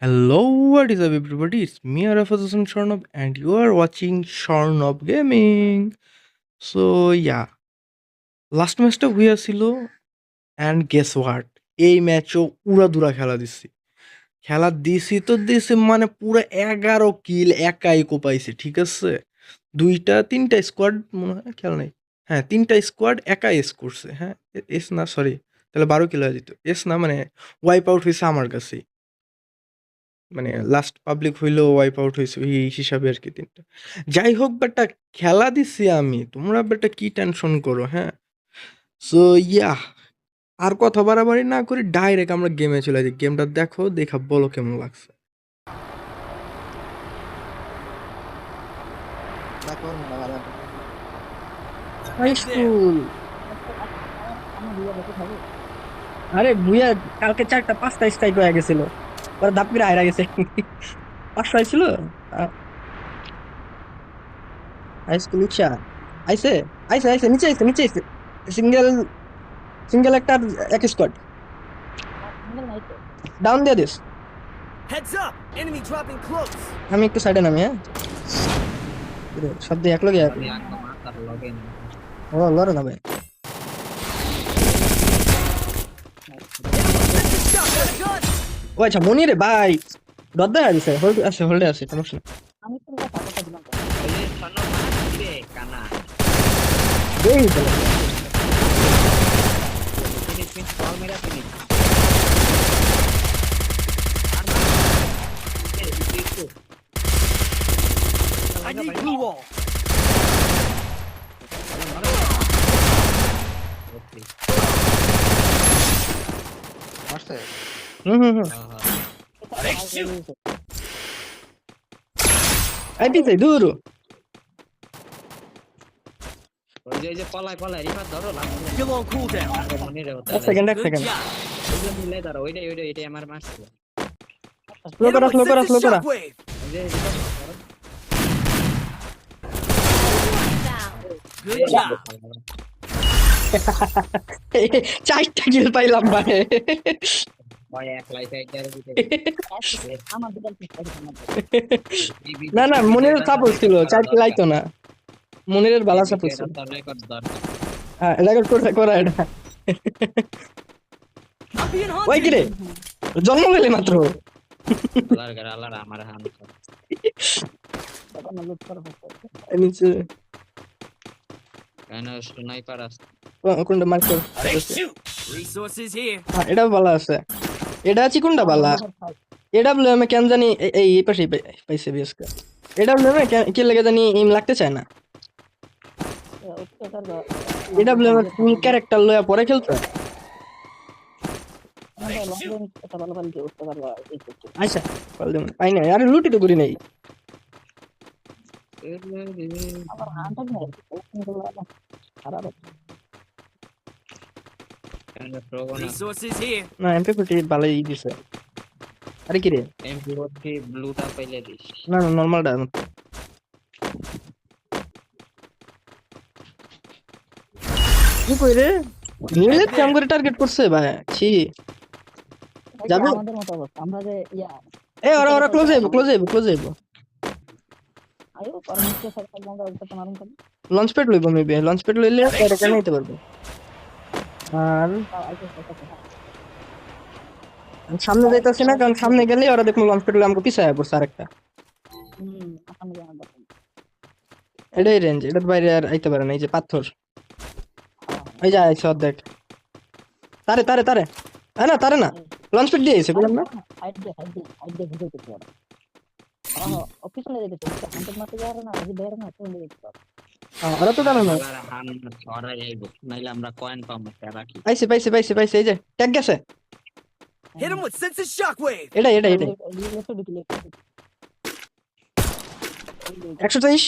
Hello, what is up, everybody? It's me, Arafat Hassan Sharnab, and you are watching Sharnab Gaming. So, yeah, last ম্যাচটা হইয়া ছিল, and guess what? এই ম্যাচও উড়াদুরা খেলা দিচ্ছি। খেলা দিছি তো দিছি মানে পুরো 11 কিল একাই কোপাইছে, ঠিক আছে? দুইটা তিনটা স্কোয়াড মনে হয় খেয়াল নাই। হ্যাঁ, তিনটা স্কোয়াড একা এস করছে। হ্যাঁ, এস না, সরি, তাহলে 12 কিল হয়ে যেত। এস না, মানে ওয়াইপ আউট হয়েছে আমার কাছেই। মানে লাস্ট পাবলিক হইলেও ওয়াইপ আউট হয়েছে এই হিসাবে আর কি তিনটা। যাই হোক, বেটা খেলা দিছি আমি, তোমরা বেটা কি টেনশন করো? হ্যাঁ, সো ইয়া, আর কথা বাড়াবাড়ি না করে ডাইরেক্ট আমরা গেমে চলে যাই। গেমটা দেখো, দেখা বলো কেমন লাগছে। High school. আরে ভুইয়া কালকে 4টা 5টা স্ট্রাইক হয়ে গেছিল, পরে ধাপ করে হারা গেছে। 500 আইছিল। হাই স্কুল ইচ্ছা আইছে আইছে আইছে নিচে আইছে নিচে আইছে। সিঙ্গেল সিঙ্গেল একটা এক স্কোয়াড ডাউন দিয়ে this. Heads up! Enemy dropping close. আমি একটু সাইডে নামি। হ্যাঁ, সব দিয়ে এক লগে ও লড়ে না ভাই। Shot, gun! ও আচ্ছা মনি রে ভাই, দদ্দা আছে, হোল্ড আছে, হোল্ডে আছে, সমস্যা নেই। এই তো I need blue wall. Hmm hmm hmm I পিছে দূর। ওই যে পলায় রিফাত ধরো Still on cooldown. এক সেকেন্ড এক Good সেকেন্ড। job. মিলাই ধরো ওইটাই আমার মারছিল। স্লো করা স্লো করা স্লো করা। Shockwave. ওই যে রিফাত ধরো। Good job. 4টা কিল পাইলাম ভাই। ওই এক লাইফ একটারে দিতে। না না, মনিরের সাপোর্ট ছিল, 4 কিল আইতো না। মনিরের বালা সাপোর্ট ছিল। রেকর্ড দরকার। হ্যাঁ, রেকর্ড করে করা এটা। I'm being ওই কি রে, hunted. জন্ম গেলে মাত্র। আল্লাহর আমার হান। নিচে কেন স্নাইপার আছে? কোনটা মার্ক কর। Resources here. হ্যাঁ, এটা বালা আছে। এটা আছে কোনটা বালা? এটা বলে আমি কেন জানি এই পাশে পাইছে বিএসকে। এটা বলে আমি কি লাগে জানি এম লাগতে চায় না। এটা বলে আমার ফুল ক্যারেক্টার লয়া পরে খেলতে। আচ্ছা, পাই না, আরে লুটি তো করি নাই। Resources here. না, MP40 ভালোই দিছে। আরে কি রে, এমপি ব্লুটা পাইলে দিস। না না, নরমালটা কি কই রে, নিলে কাম করে টার্গেট করছে ভাই। ছি, যাবো আমাদের মতো অবস্থা, আমরা যে এ ওরা ওরা ক্লোজ যাইবো ক্লোজ যাইবো ক্লোজ যাইবো। আয়ো পারমিশন সরকার বন্ধ করতে মারুন কেন? লঞ্চ প্যাড লইবো, মেবি লঞ্চ প্যাড লইলে এটা কেন নিতে পারবো। আর সামনে যাইতাছি না, কারণ সামনে গেলে ওরা দেখবো লঞ্চ প্যাড লইলে আমাকে পিছায় পড়ছে আরেকটা। আসামে জানা দরকার। এটাই রেঞ্জ, এটার বাইরে আর আইতে পারে না। এই যে পাথর, এই যে আইছে অর্ধেক। তারে তারে তারে হ্যাঁ না, তারে না, লঞ্চ প্যাড দিয়ে আইছে বললাম না। হাইড দে ভিডিও করতে ওরা। অফিসে যেতে তো কন্টেন্ট মারতে যাওয়ার না, আজি বের না চলে যেতে পারো। ওরা তো জানে না। হান ছড়াই আইবো, নাইলে আমরা কয়েন পাবো তারা কি। পাইছে পাইছে পাইছে পাইছে, এই যে ট্যাগ গেছে। Hit him with senses shockwave. এটাই এটাই এটাই লেফট দিকে লেফট 123।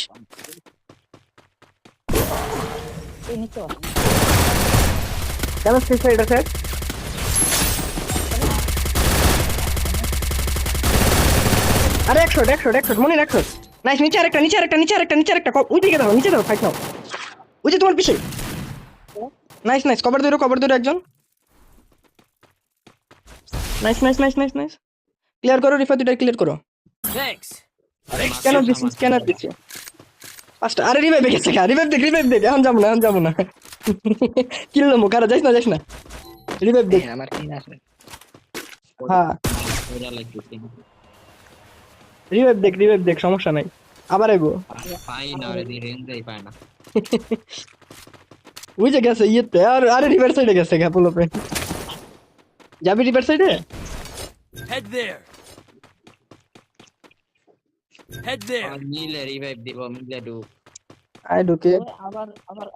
এই নিচে আসো। কেন শেষ এটা স্যার? আরে 100 মনে 100। নাইস, নিচে আরেকটা নিচে আরেকটা নিচে আরেকটা নিচে আরেকটা ওই দিকে দাও, নিচে দাও, ফাইট নাও। ওই যে তোমার পিছে। নাইস নাইস, কভার ধরো একজন। Nice nice nice nice nice. Clear করো রিফা, দুইটা ক্লিয়ার করো। Thanks. স্ক্যানার দিচ্ছি, স্ক্যানার দিচ্ছি। পাঁচটা। আরে রিভাইভ গেছে, রিভাইভ দেখ, এখন যাবো না কিনলো মুখ, আর যাইস না রিভাইভ দেখ। আমার কি আছে হ্যাঁ ওরা লাগতেছে রিভাইভ দেখ, সমস্যা নাই, আবার আইবো। পাই না রে রেঞ্জই পায় না ওই যে গেছে ইয়েতে, আর আরে রিভার সাইডে গেছে গ্যাপলো পে। যাবি রিভার সাইডে? Head there. Head there. আর মিলে রিভাইভ দিব মিলে ডু আই ঢুকে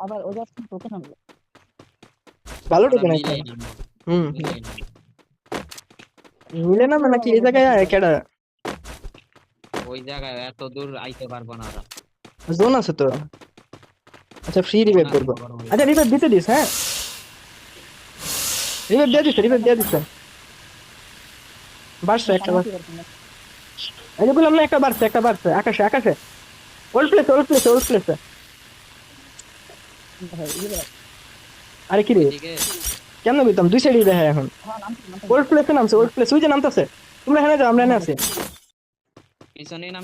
আবার ওদের তোকে না ভালো ঢুকে নাই। হুম মিলে না মানে কি এই জায়গায় কেডা ওই জায়গায় এত দূর আইতে পারবো না ওরা জোন আছে তো। আচ্ছা ফ্রি রিভাইভ করবো। আচ্ছা রিভাইভ দিতে দিস, হ্যাঁ রিভাইভ দিয়ে দিছে বাড়ছে একটা বার। এই যে বললাম না, একটা বাড়ছে আকাশে ওল্ড প্লেসে। আরে কি রে, এদিকে কেমন বলতাম, দুই সাইডে দেখা এখন। ওল্ড প্লেসে নামছে, ওই যে নামতেছে। তোমরা এখানে যাও, আমরা এখানে আছি। পিছনে নাম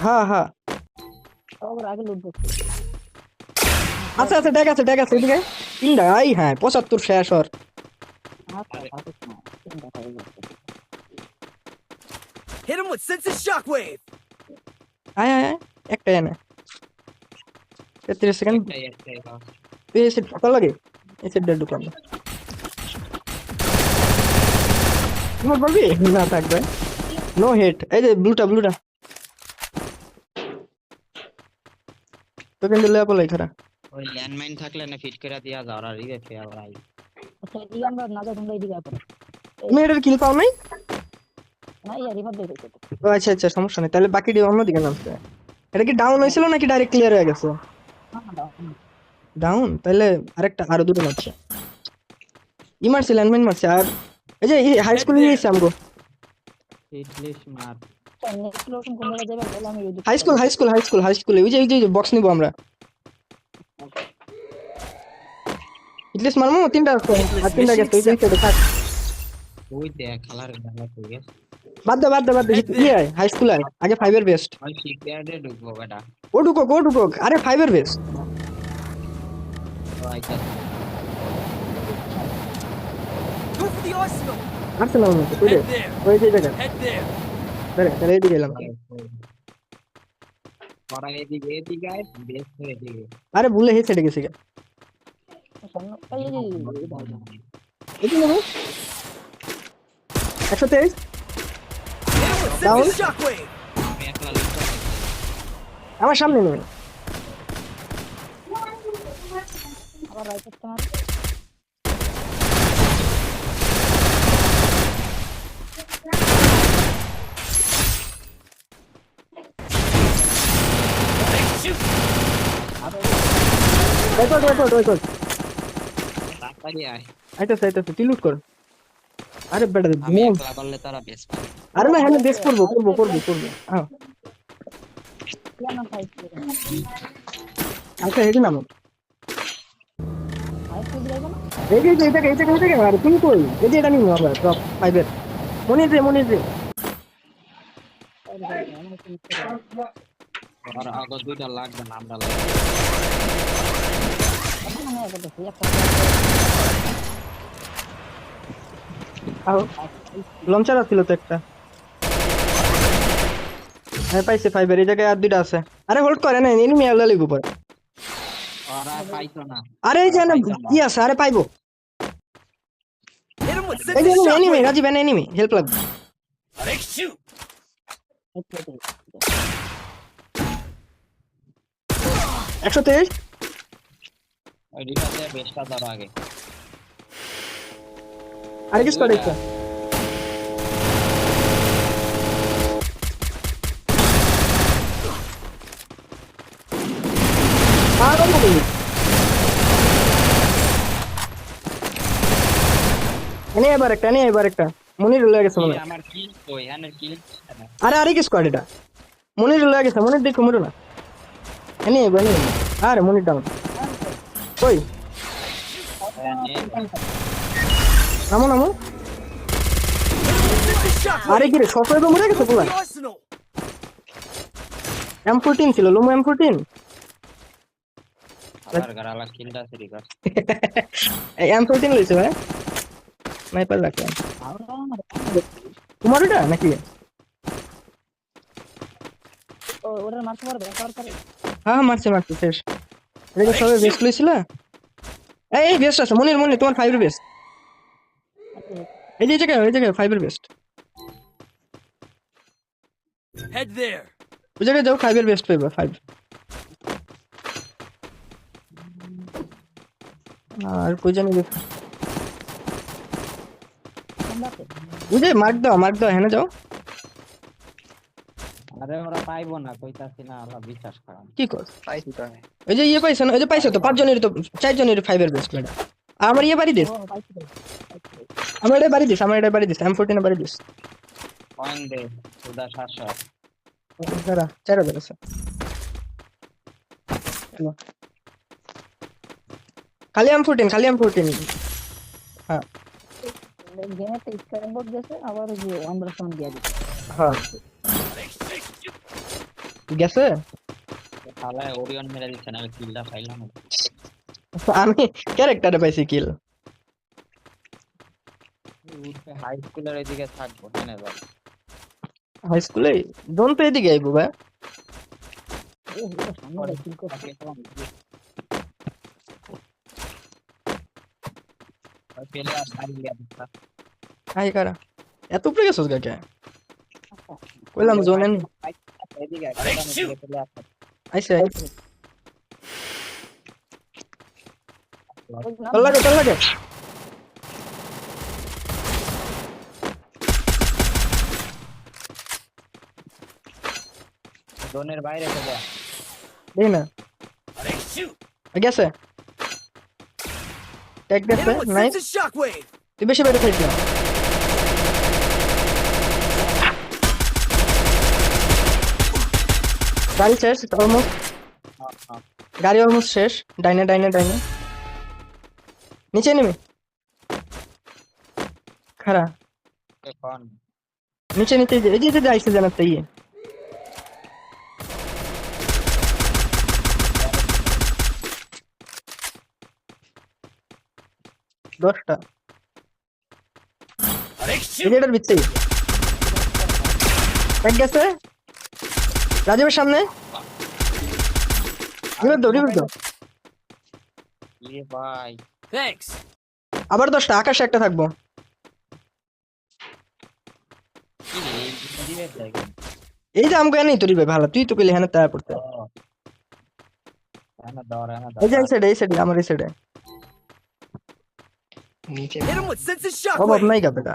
হ্যাঁ আগে লুট আচ্ছা ট্যাগ আছে এদিকে তিনটা। আই হ্যাঁ 75 শেষ ওর। Hit him with senses shockwave. আয় একটা এনে 33 সেকেন্ড। এই সেট কত লাগে, এই সেট ডেড ঢুকাম তোমার বলবি না থাকবে। No hit. এই যে ব্লুটা তো কিন্তু লেয়া পলাই খারা। ওই ল্যান্ডমাইন থাকলে না ফিট করে দিয়া যাও আর রিভাইভ পেয়ে আবার আই আচ্ছা এদিকে আমরা না যাই, তোমরা এদিকে আসো। তুমি এটার কিল পাও নাই? না রিভার দেখো তো। ও আচ্ছা সমস্যা নেই, তাহলে বাকি অন্যদিকে নামছে। এটা কি ডাউন হয়েছিল নাকি ডাইরেক্ট ক্লিয়ার হয়ে গেছে? ডাউন, তাহলে আরো দুটো মারছে। মারছে ল্যান্ডমাইন মারছে। আর এই যে হাই স্কুলে নিয়েছে আমগো। হিটলিশ মার নেক্সট লোকেশন কোন জায়গায় যাবে বলো, আমি রেডি। হাই স্কুলে ওই যে বক্স নিবো আমরা। ইটলিস্ট মারমু, তিনটা আছে আর তিনটা গেছে। ওই যে সাইডে থাক, ওই দেখ খালার গালা কই গেছে বাদ দে হাই স্কুল আগে 5 এর বেস্ট। ওই শিপইয়ার্ডে ঢুকবো বেটা ও ঢুকো আরে 5 এর বেস্ট। তো আইতা Go for the arsenal. Arsenal মতো কই রে, Head there. ওই যে জায়গা। Head there. তাহলে এদিকে গেলাম। পড়া এদিকে আয় বেশ এদিকে আরে ভুলে হে সাইডে গেছে। সামনে এই এদিকে নেবো 123 Hit him with Down. senses shockwave. আমি একলা লিখতে আমার সামনে নেবে। আবার রাইট তোমার রেকর্ড তাড়াতাড়ি আয় আইতাছে তুই লুট কর। আরে বেটা আমি একলা করলে তারা বেশ পারে আরে না হ্যাঁ বেস করবো। হ্যাঁ কেন ফাইট আচ্ছা হেডি নামো। ফাইট করে যাবে না। এই যে এটা আর তুমি কই? এই যে এটা নিও আমরা টপ 5 এর। মনির রে আর আগে দুইটা লাগবে না আমরা লাগবে মানে এটা তো আও লঞ্চার ছিল তো একটা। হ্যাঁ পাইছে 5 এর। এই জায়গায় আর দুইটা আছে। আরে হোল্ড করে না, এনিমি আলা লিব পর। ওরা পাইতো না আরে এই যে না কি আছে, আরে পাইবো। Hit him with এই যে senses enemy shockwave. Rajeev enemy help লাগবে। Make shoot. 123 ওই রিভাইভে বেশটা ধরো আগে আরে কি স্কোয়াড একটা। আরে বলি এনে এবার একটা মনির লয়ে গেছে মনে হয়। আমার কিল কই এনের কিল আরে কি স্কোয়াড এটা, মনির লয়ে গেছে। মনির দেখো মরো না। এনে আরে মনির ডাউন কই নামো Senses আরে shockwave! কি রে সফটওয়্যার তো মরে গেছে Go for পোলা the arsenal! M14 ছিল লুমু M14 আবার গারালা কিলটা সিরি কর এই M14 লইছে ভাই স্নাইপার রাখলাম তোমার এটা নাকি ওরা মারতে পারবে কর করে হ্যাঁ মারছে মারছে শেষ এটা সবে বেস্ট লইছিল এই বেস্ট আছে মনির মনির তোমার 5 এর বেস্ট এই জায়গায় 5 এর বেস্ট Head there! ওই জায়গায় যাও 5 এর বেস্ট পাইবা 5 আর কই জানি বুঝে মার্ক দাও হ্যাঁ যাও আরে ওরা পাইবো না কইতাছি না আল্লাহ বিশ্বাস করেন কি কর ওই যে ইয়ে পাইছে না ওই যে পাইছো তো 5 জনের তো 4 জনের 5 এর বেস্ট ম্যাডাম আমার ইয়ে বাড়ি দিস আমার এটা বাড়ি দিস M14 এ বাড়ি দিস কয়েন দে সুদা 700 দাঁড়া 4000 আছে খালি M14 হ্যাঁ গেমে তো স্ক্যান বোর্ড গেছে আবার যে আমরা ফোন দিয়ে দিই হ্যাঁ গেছে তাহলে ওরিয়ন মেরে দিচ্ছে না কিলটা পাইলাম আমি ক্যারেক্টারে পাইছি কিল হাই স্কুলের এদিকে থাকবো না যাও হাই স্কুলে দোন তো এদিকে আইবো ভাই ও এটা সামনে কিল করতে পেলে আর সারি দিতা আই কারা এত উপরে গেছস গা কে কইলাম জোনে নি এদিকে পেলে আর আইছে চল লাগে জোনের বাইরে চলে দেই না Shoot! গেছে ট্যাগ Hit গেছে him with nice sense of shockwave! তুই বেশি বাইরে খাইছ না গাড়ি শেষ অলমোস্ট গাড়ি অলমোস্ট শেষ ডাইনে নিচে নেমে খারা এখন নিচে এই যে আইসে জানাতে ইয়ে দশটা এটার ভিতরে এক গেছে রাজীবের সামনে রিভাইভ দাও এ ভাই Thanks! আবার 10টা আকাশে একটা থাকবো কি দিবে দেখো এই যে আমগো নেই তো রিভাইভ ভালো তুই তো কইলি হ্যাঁ তাই পড়তে এনা দর এই যে এই সাইডে আমার এই সাইডে নিচে Hit him with sense of অভাব shockwave! নাই গা বেটা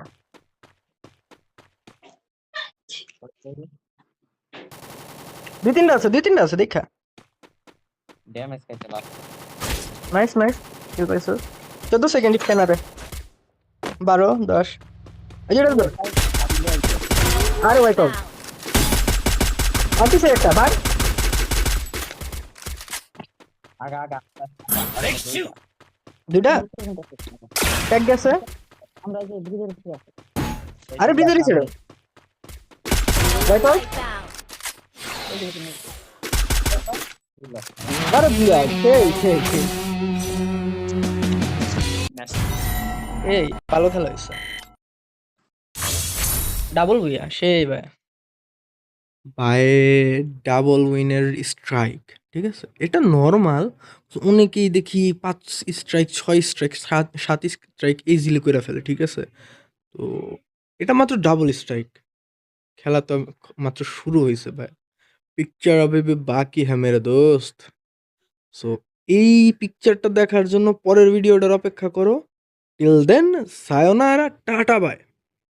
দুই তিনটা আছে দেখা ড্যামেজ খাইতে লাগ নাইস কিল পাইছো 14 সেকেন্ড স্ক্যানারে 12 10 এই যে ধর আরে ওয়াইট আউট আটিছে একটা ভাই আগা Shoot! দুইটা ট্যাগ গেছে আমরা যে ব্রিজের উপরে আছি আরে ব্রিজেরই ছিল ওয়াইট আউট আরে দিয়া সেই এই ভালো খেলা হয়েছে ডাবল বুইয়া সেই ভাই বাই ডাবল উইনের স্ট্রাইক ঠিক আছে এটা নর্মাল অনেকেই দেখি 5 স্ট্রাইক 6 স্ট্রাইক 7 স্ট্রাইক ইজিলি করে ফেলে ঠিক আছে তো এটা মাত্র ডাবল স্ট্রাইক খেলা তো মাত্র শুরু হয়েছে ভাই পিকচার হবে বাকি হ্যাঁ মেরে দোস্ত সো এই পিকচারটা দেখার জন্য পরের ভিডিওটার অপেক্ষা করো টিল দেন সায়োনারা টাটা বাই